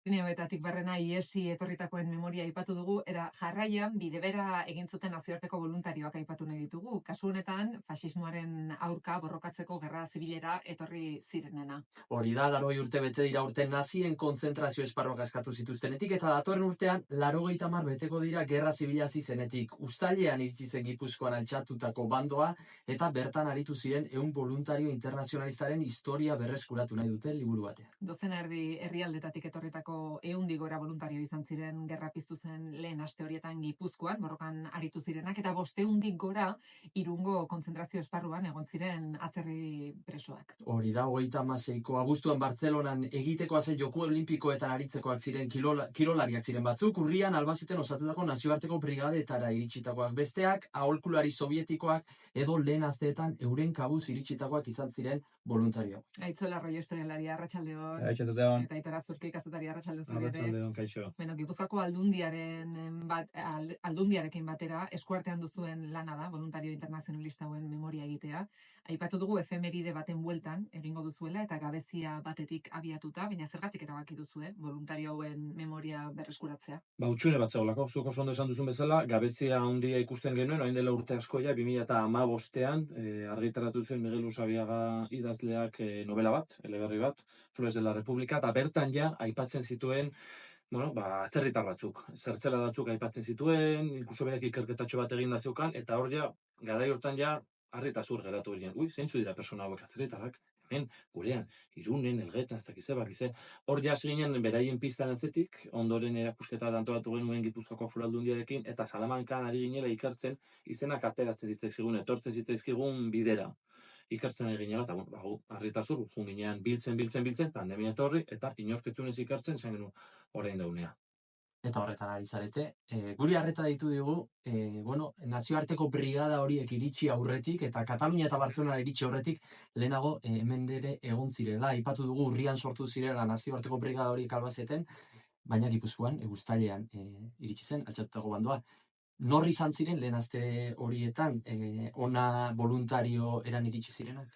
Pirinioetatik barrena iesi etorritakoen memoria aipatu dugu, eta jarraian bidebera egin zuten nazioarteko voluntarioak aipatu nahi ditugu. Kasu honetan, faxismoaren aurka borrokatzeko gerra zibilera etorri zirenena. Hori da, 80 urte bete dira urte nazien kontzentrazio esparruak askatu zituztenetik, eta datorren urtean 80 beteko dira gerra zibila hasi zenetik. Uztailean iritsi zen Gipuzkoan altxatutako bandoa, eta bertan aritu ziren 100 voluntario internazionalistaren historia berreskuratu nahi dute liburu batean. Dozena erdi herrialdetatik etorritako 100 gora voluntario izan ziren gerra piztu zen lehen aste horietan Gipuzkoan, borrokan aritu zirenak, eta 500 gora Irungo kontzentrazio esparruan egon ziren atzerri presoak. Hori da, 36ko abuztuan Bartzelonan egitekoa zen Joku Olimpikoetan aritzekoak ziren kirolariak ziren batzuk, urrian Albazeten osatutako nazioarteko brigadetara iritsitakoak besteak, aholkulari sovietikoak edo lehen asteetan euren kabuz iritsitakoak izan ziren voluntario. Aitzola Arroyo historialaria, arratsaldeon. Arratsaldeon. Eta Aitor Azurki kazetari, arratsaldeon. Arratsaldeon, kaixo. Gipuzkoako aldundiarekin batera eskuartean duzuen lana da, voluntario internazionalista hauen memoria egitea. Aipatu dugu efemeride baten bueltan egingo duzuela eta gabezia batetik abiatuta, baina zergatik erabaki duzue voluntario hauen memoria berreskuratzea? Utxune bat zegoelako, zuk oso ondo esan duzun bezala, gabezia handia ikusten genuen, orain dela urte asko ja, 2015ean argitaratu zuen Miguel Usabiaga idazleak novela bat, eleberri bat, Flores de la República, eta bertan ja aipatzen zituen atzerritar batzuk, zertzela batzuk aipatzen zituen, inkluso berak ikerketatxo bat egin da zeukan, eta hor ja, garai hortan ja, harri eta zur geratu ginen. Zeintzu dira persona hauek atzerritarrak? Hemen, gurean, Irunen, Elgetan, ez dakize, bakize. Hor ja ginen beraien piztan atzetik, ondoren erakusketa antolatu genuen Gipuzkoako Foru Aldundiarekin, eta Salamankan ari ginela ikertzen, izenak ateratzen zitzaizkigun, etortzen zitzaizkigun bidera. Ikertzen egin eta harri eta zur, ginean biltzen, pandemia etorri, eta inorketzunez ikertzen, esan genuen orain daunea. Eta horretan ari zarete. Guri harreta ditu digu, nazioarteko brigada horiek iritsi aurretik, eta Katalunia eta Bartzelona iritsi aurretik, lehenago hemen ere egon zirela. Aipatu dugu urrian sortu zirela nazioarteko brigada horiek Albazeten, baina Gipuzkoan, Uztailean iritsi zen, altxatutako bandoa. Nor izan ziren lehen aste horietan, ona voluntario eran iritsi zirenak?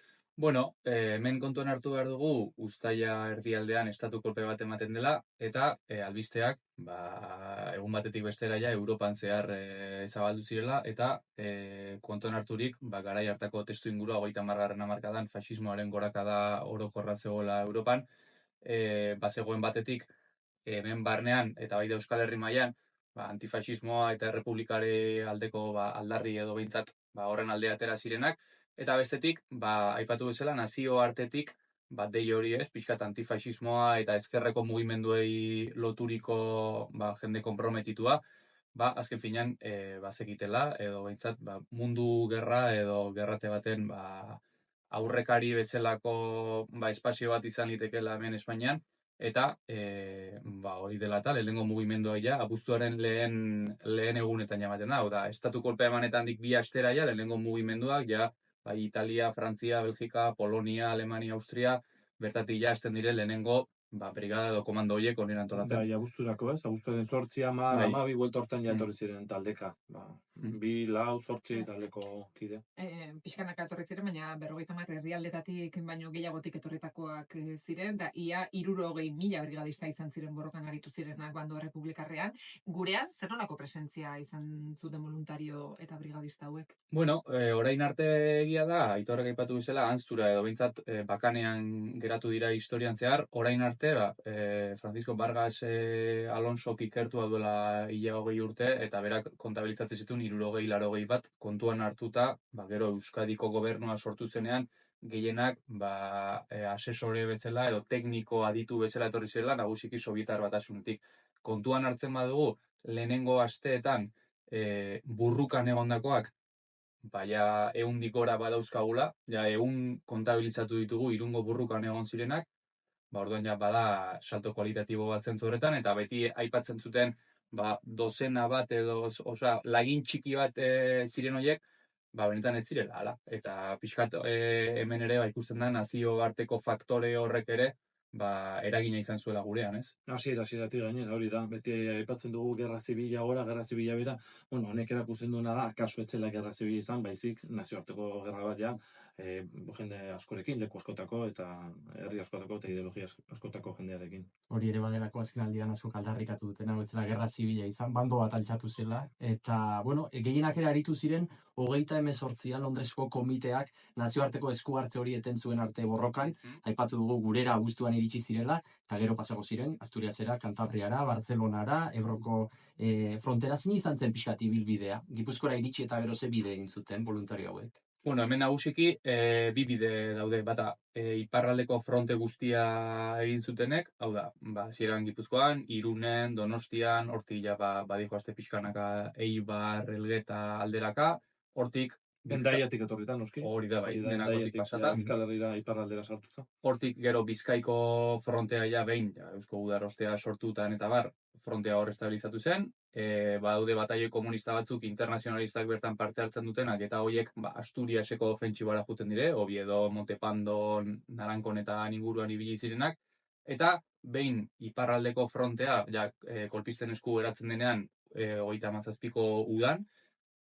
Hemen kontuan hartu behar dugu, Uztaila erdialdean estatu kolpe bat ematen dela, eta albisteak, egun batetik bestera ja, Europan zehar zabaldu zirela, eta kontuan harturik, garai hartako testu ingurua 30. hamarkadan faxismoaren gorakada orokorra zegoela Europan, bazegoen batetik, hemen barnean, eta baita Euskal Herri mailan, antifaxismoa eta errepublikare aldeko aldarri edo behintzat horren alde atera zirenak, eta bestetik, aipatu bezala, nazio artetik, dei hori ez, pixkat antifaxismoa eta ezkerreko mugimenduei loturiko jende konprometitua, azken finean, zekitela, edo behintzat, mundu gerra edo gerrate baten aurrekari bezalako espazio bat izan litekela hemen Espainian, eta hori dela eta lehenengo mugimendua ja, abuztuaren lehen egunetan jamaten da, estatu kolpea emanetan dik 2 astera ja, lehenengo mugimenduak ja, Italia, Frantzia, Belgika, Polonia, Alemania, Austria, bertatik ja esten dire lehenengo brigada edo komando horiek onera antolatzen. Abuzturako ez, abuztuaren 8, 10, 12 buelta hortan ja etorri ziren taldeka. 2, 4, 8 taldeko kide. Pixkanaka etorri ziren, baina 50 herrialdetatik baino gehiagotik etorritakoak ziren, eta ia 60.000 brigadista izan ziren borrokan aritu zirenak bando errepublikarrean. Gurean, zer nolako presentzia izan zuten voluntario eta brigadista hauek? Orain arte egia da, Aitorrek aipatu bezala, antztura edo behintzat bakanean geratu dira historian zehar, orain arte, Francisco Vargas Alonsok ikertua duela 20 urte, eta berak kontabilizatzen zituen 60-80 bat kontuan hartuta, gero Euskadiko gobernua sortu zenean, gehienak asesore bezala edo tekniko aditu bezala etorri zela, nagusiki Sobietar Batasunetik. Kontuan hartzen badugu, lehenengo asteetan burrukan egondakoak, 100 gora badauzkagula, 100 kontabilizatu ditugu Irungo burrukan egon zirenak, orduan ja bada salto kualitatibo bat zentzu horretan, eta beti aipatzen zuten dozena bat edo, lagin txiki bat ziren horiek, benetan ez zirela, hala. Eta pixkat hemen ere ikusten da nazio arteko faktore horrek ere eragina izan zuela gurean, ez? Hasieratik gainera, hori da, beti aipatzen dugu gerra zibila gora, gerra zibila bera, honek erakusten duena da, akaso etzela gerra zibila izan, baizik nazioarteko gerra bat ja, jende askorekin, leku askotako eta herri askotako eta ideologia askotako jendearekin. Hori ere badelako azken aldian asko aldarrikatu dutena, betzela gerra zibila izan, bando bat altxatu zela, eta, bueno, gehienak ere aritu ziren, 38an Londresko komiteak nazioarteko esku hartze hori eten zuen arte borrokan, aipatu dugu gurera abuztuan iritsi zirela, eta gero pasako ziren, Asturiasera, Kantabriara, Bartzelonara, Ebroko frontera zin izan zen pixkat ibilbidea, Gipuzkora iritsi eta gero ze bide egin zuten voluntario hauek. Bueno, hemen nagusiki bi bide daude, bata iparraldeko fronte guztia egin zutenek, hau da, hasieran Gipuzkoan, Irunen, Donostian, hortik ja badiko aste pixkanaka Eibar, Elgeta alderaka, hortik Hendaiatik etorrita, noski. Hori da, bai, denak hortik pasata. Euskal Herrira iparraldera sartuta. Hortik gero Bizkaiko frontea ja behin, Eusko Gudarostea sortutan eta bar, frontea hor estabilizatu zen. Badaude bataioi komunista batzuk, internazionalistak bertan parte hartzen dutenak, eta horiek Asturiaseko ofentsibara joeten dire, Oviedo, Montepando, Narankon eta inguruan ibili zirenak. Eta behin iparraldeko frontea, kolpisten esku geratzen denean, 37ko udan,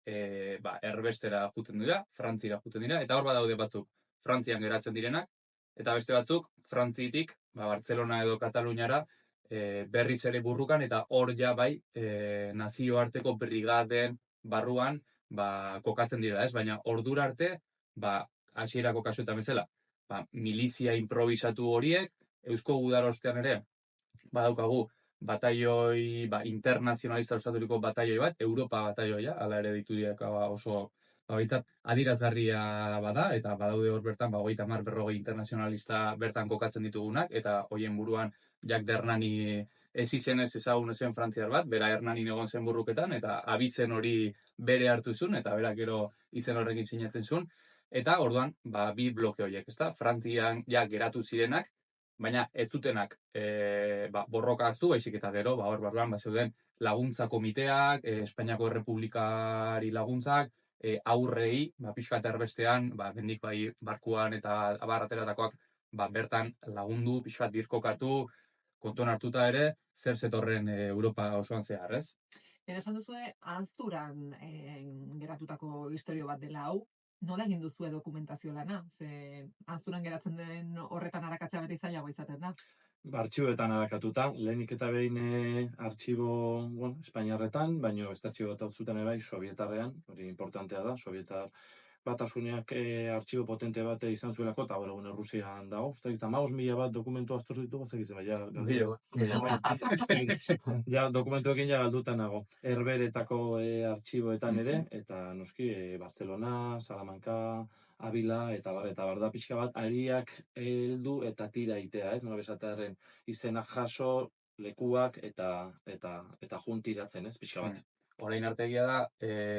erbestera juten dira, Frantzira juten dira, eta hor badaude batzuk Frantzian geratzen direnak, eta beste batzuk Frantzitik, Bartzelona edo Kataluniara, berriz ere burrukan, eta hor ja bai nazioarteko brigaden barruan kokatzen dira, ez? Baina ordura arte, hasierako kasuetan bezala, milizia improvisatu horiek, Eusko Gudarostean ere, badaukagu, bataioi, internazionalista osaturiko bataioi bat, Europa bataioia, ala ere dituriak oso adirazgarria bada, eta badaude hor bertan, 30-40 internazionalista bertan kokatzen ditugunak, eta hoien buruan Jacques d'Hernani ez izenez ezagun zen frantziar bat, bera Hernanin egon zen burruketan, eta abitzen hori bere hartu zuen, eta bera gero izen horrekin sinatzen zuen, eta orduan, bi bloke horiek, ezta? Frantzian geratu zirenak, baina ez zutenak borroka hartu, baizik eta gero, hor barruan, zeuden laguntza komiteak, Espainiako Errepublikari laguntzak, aurrei, pixka eta erbestean, bendik barkuan eta abarrateratakoak bertan lagundu, pixka birkokatu, kontuan hartuta ere, zer zetorren Europa osoan zehar, ez? Esan duzue, ahazturan geratutako historio bat dela hau, nola egin duzue dokumentazio lana? Ze ahazturan geratzen den horretan arakatzea beti zailago izaten da. Artxiboetan arakatuta, lehenik eta behin artxibo, Espainiarretan, baino estazio bat zuten ere bai, Sovietarrean, hori importantea da, Sovietar batasuneak artxibo potente bat izan zuelako, eta hori egun Rusian dago, ez da, 15.000 bat dokumentu aztor ditugu, ez da, dokumentuekin galdutan nago. Herberetako artxiboetan ere, eta noski, Barcelona, Salamanca, Avila, eta da pixka bat, ariak heldu eta tira itea, ez? Nola besatearen izenak jaso, lekuak eta juntiratzen, ez? Pixka bat. Orain artegia da,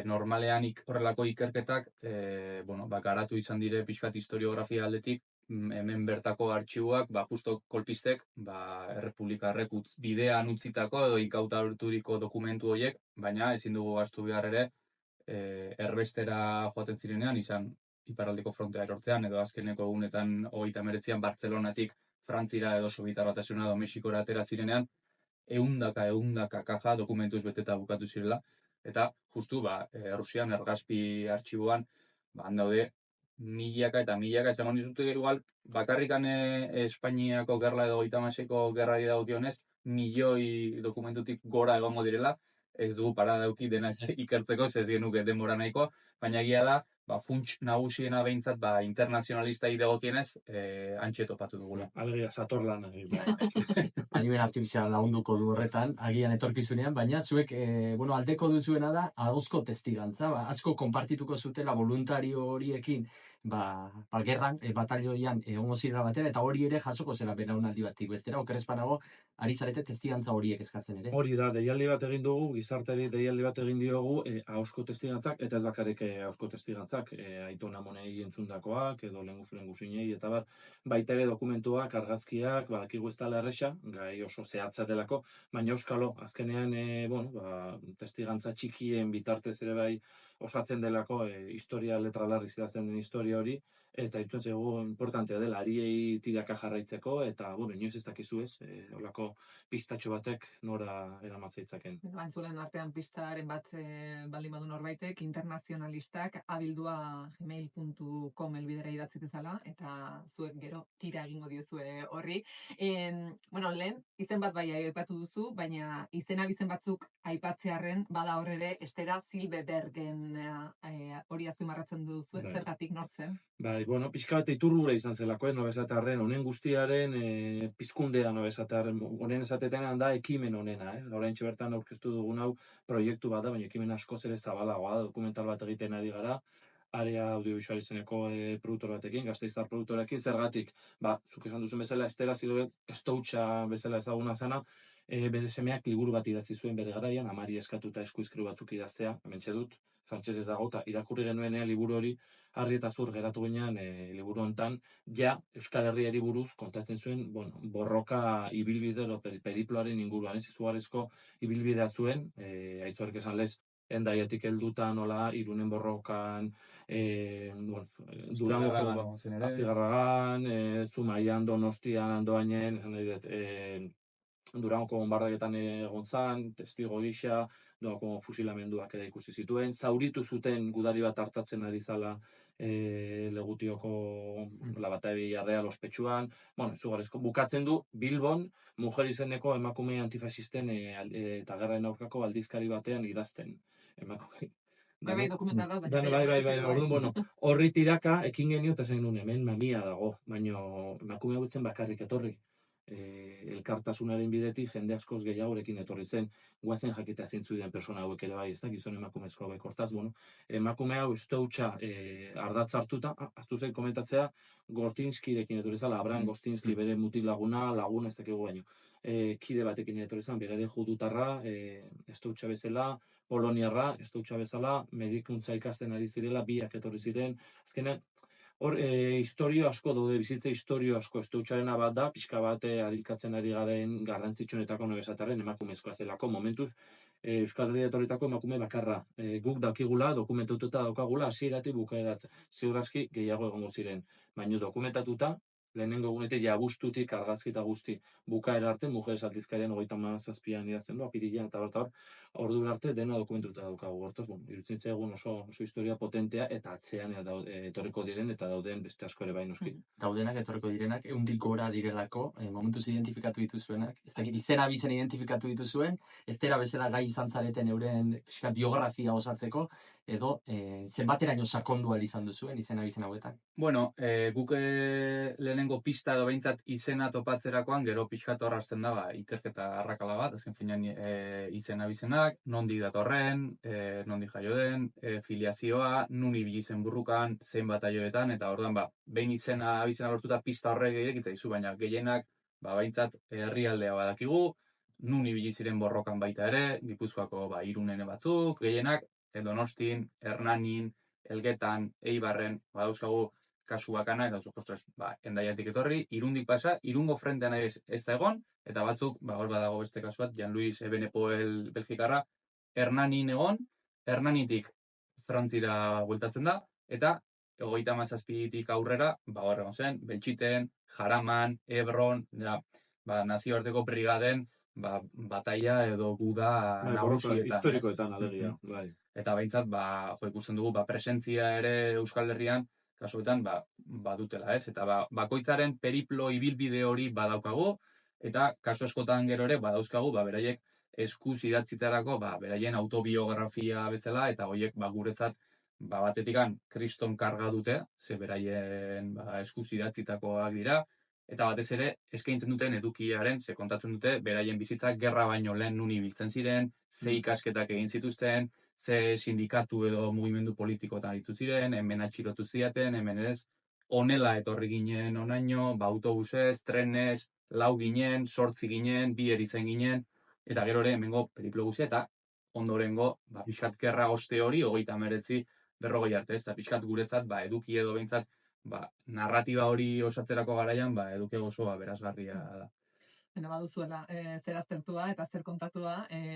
normalean horrelako ikerketak, garatu izan dire pixkat historiografia aldetik, hemen bertako artxiboak, justo kolpistek, errepublikarrek bidean utzitako edo inkautaturiko dokumentu horiek, baina ezin dugu gastu behar ere, erbestera joaten zirenean, izan iparraldeko frontea erortzean, edo azkeneko egunetan 39an Bartzelonatik Frantzira edo Sobietar Batasuna edo Mexikora atera zirenean, ehundaka kaja dokumentuz beteta bukatu zirela, eta justu, Rusian ergazpi artxiboan, handaude, milaka eta milaka, esango dizute igual, bakarrikan Espainiako gerla edo 36ko gerrari dagokionez, milioi dokumentutik gora egongo direla, ez dugu parada dauki denak ikertzeko, ez genuke denbora nahiko, baina egia da, funts nagusiena behintzat, internazionalista dagokienez, antxe topatu dugula. Alegia, satorlan. Adimen artifiziala lagunduko du horretan, agian etorkizunean, baina zuek, aldeko duzuena da, ahozko testigantza, asko konpartituko zutela voluntario horiekin, gerran, batalioian egongo zirela batera, eta hori ere jasoko zela belaunaldi batik bestera, okerrezpanago, ari zarete testigantza horiek eskatzen ere. Hori da, deialdi bat egin dugu, gizarteari deialdi bat egin diogu, ahozko testigantzak, eta ez bakarrik ahozko testigantzak, Aiton Amonei entzundakoak, edo lenguzuren guzinei, eta baita ere dokumentuak, argazkiak, badakigu ez dela erresa, gai oso zehatza delako, baina euskalo, azkenean, testigantza txikien bitartez ere bai osatzen delako, historia letralarri zidazten den historia hori, eta irutzen zaigu importantea dela, ariei tiraka jarraitzeko, eta, bueno, inoiz ez dakizu ez, olako pistatxo batek nora eramatzaitzaken. Entzulen artean pistaren bat baldin badu norbaitek, internazionalistak abildua gmail.com elbidera idatzi dezala, eta zuek gero tira egingo diozue horri. Bueno, lehen, izen bat bai aipatu duzu, baina izen abizen batzuk aipatzearren bada hor ere Estera Silberbergen hori azpimarratzen duzu, Bai. zergatik nortzen? Bai, bueno, pixka bat iturrura izan zelako, nobezatarren, honen guztiaren pizkundea nobezatarren, honen esatetenan da ekimen honena, oraintxe bertan aurkeztu dugun hau proiektu bat da, baina ekimen askoz ere zabalagoa da, dokumental bat egiten ari gara, area audiovisual izeneko produktor batekin, Gasteiztar produktorekin, zergatik, zuk esan duzun bezala, Estera Silberberg estoutxa bezala ezaguna zena, bere semeak liburu bat idatzi zuen bere garaian, amari eskatuta eskuizkribu batzuk idaztea, hementxe dut, frantsesez dago, eta irakurri genuenean liburu hori, harri eta zur geratu ginean liburu hontan, Euskal Herriari buruz kontatzen zuen, borroka ibilbide edo periploaren inguruan, izugarrizko ibilbidea zuen, Aitzuark esan lez, Hendaiatik helduta nola, Irunen borrokan, Durangoko Astigarragan, Zumaian, Donostian, Andoainen, esan nahi dut, Durangoko bonbardaketan egon zan, testigo gisa, Durangoko fusilamenduak ere ikusi zituen, zauritu zuten gudari bat hartatzen ari zala Legutioko Labatari Arreal ospetsuan, izugarrizko bukatzen du Bilbon, mujer izeneko emakume antifasisten eta gerraren aurkako aldizkari batean idazten. Bai, dokumental bat, Bai, orduan, horri tiraka, ekin genio eta zen nuen, hemen mamia dago, baina emakume hautzen bakarrik etorri. Elkartasunaren bidetik jende askoz gehiagorekin etorri zen, guazen jakitea zintzu den persona hauek ere bai, ez da, gizon emakumezko hauek hortaz, emakume hau estoutxa ardatz hartuta, hartu zen komentatzea, Gortinskirekin etorri zala, Abraham Gortinski bere mutil laguna, ez dakigu baino, kide batekin etorri zen, bere judutarra, estoutxa bezala, poloniarra, estoutxa bezala, medikuntza ikasten ari zirela, biak etorri ziren, azkenean, hor, historio asko daude, bizitza historio asko, estoutxarena bat da, pixka bat adilkatzen ari garen garrantzitsuenetako nobezatarren emakumezkoa zelako, momentuz, Euskal Herria etorritako emakume bakarra. Guk dakigula, dokumentatuta daukagula, hasieratik bukaerat, ziur aski gehiago egongo ziren. Baina dokumentatuta, lehenengo egunetik abuztutik argazki eta guzti bukaera arte, mujeres aldizkarian 37an idazten du, apirilean eta hor, ordura arte dena dokumentuta daukagu. Hortaz, iruditzen zaigun oso historia potentea eta atzean etorriko diren eta dauden beste asko ere bai noski. Daudenak etorriko direnak, 100 gora direlako, momentuz identifikatu dituzuenak, ez dakit izen abizen identifikatu dituzuen, Estera bezala gai izan zareten euren biografia osatzeko, edo zenbateraino sakondu ahal izan duzuen izen abizen hauetan. Bueno, guk lehenengo pista edo behintzat izena topatzerakoan, gero pixkat horrazten da, ikerketa arrakala bat, azken finean izen abizenak, nondi datorren, nondi jaio den, filiazioa, nun ibili zen burrukan, zenbat aioetan, eta orduan, behin izena abizena lortuta pista horrek irekita dizu, baina gehienak, behintzat herrialdea badakigu, nun ibili ziren borrokan baita ere, Gipuzkoako Irunen batzuk, gehienak, Donostin, Hernanin, Elgetan, Eibarren, badauzkagu kasu bakanak, Hendaiatik etorri, Irundik pasa, Irungo frentean ez da egon, eta batzuk, hor badago beste kasu bat, Jan Luis Ebenepoel Belgikarra, Hernanin egon, Hernanitik Frantzira bueltatzen da, eta 37tik aurrera, hor egon zen, Beltxiten, Jaraman, Hebron, nazioarteko brigaden, bataia edo guda nagusietan. Historikoetan alegia, bai. Eta behintzat, ikusten dugu, presentzia ere Euskal Herrian, kasuetan, badutela, ez? Eta bakoitzaren periplo ibilbide hori badaukagu, eta kasu askotan gero ere badauzkagu, beraiek eskuz idatzitarako, beraien autobiografia bezala, eta horiek guretzat, batetikan kriston karga dute, ze beraien eskuz idatzitakoak dira, eta batez ere, eskaintzen duten edukiaren, ze kontatzen dute, beraien bizitzak gerra baino lehen nun ibiltzen ziren, ze ikasketak egin zituzten, ze sindikatu edo mugimendu politikotan aritu ziren, hemen atxilotu ziaten, hemen ez, honela etorri ginen onaino, autobusez, trenez, 4 ginen, 8 ginen, 2 eritzen ginen, eta gero ere hemengo periplo guztia, eta ondorengo, pixkat gerra oste hori, 39, 40 arte, ez da pixkat guretzat, eduki edo behintzat, narratiba hori osatzerako garaian, eduki oso berazgarria da. Baina baduzuela zer aztertua eta zer kontatua.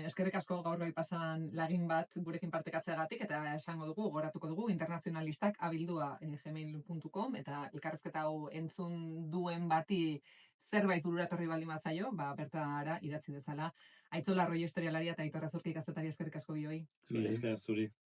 Eskerrik asko gaur gai pasan lagin bat gurekin partekatzeagatik eta esango dugu, goratuko dugu, internazionalistak@gmail.com eta elkarrizketa hau entzun duen bati zerbait bururatorri baldin bazaio, bertara idatzi dezala. Aitzola Arroyo historialaria eta Aitor Azurki kazetari eskerrik asko bioi. Mila esker zuri.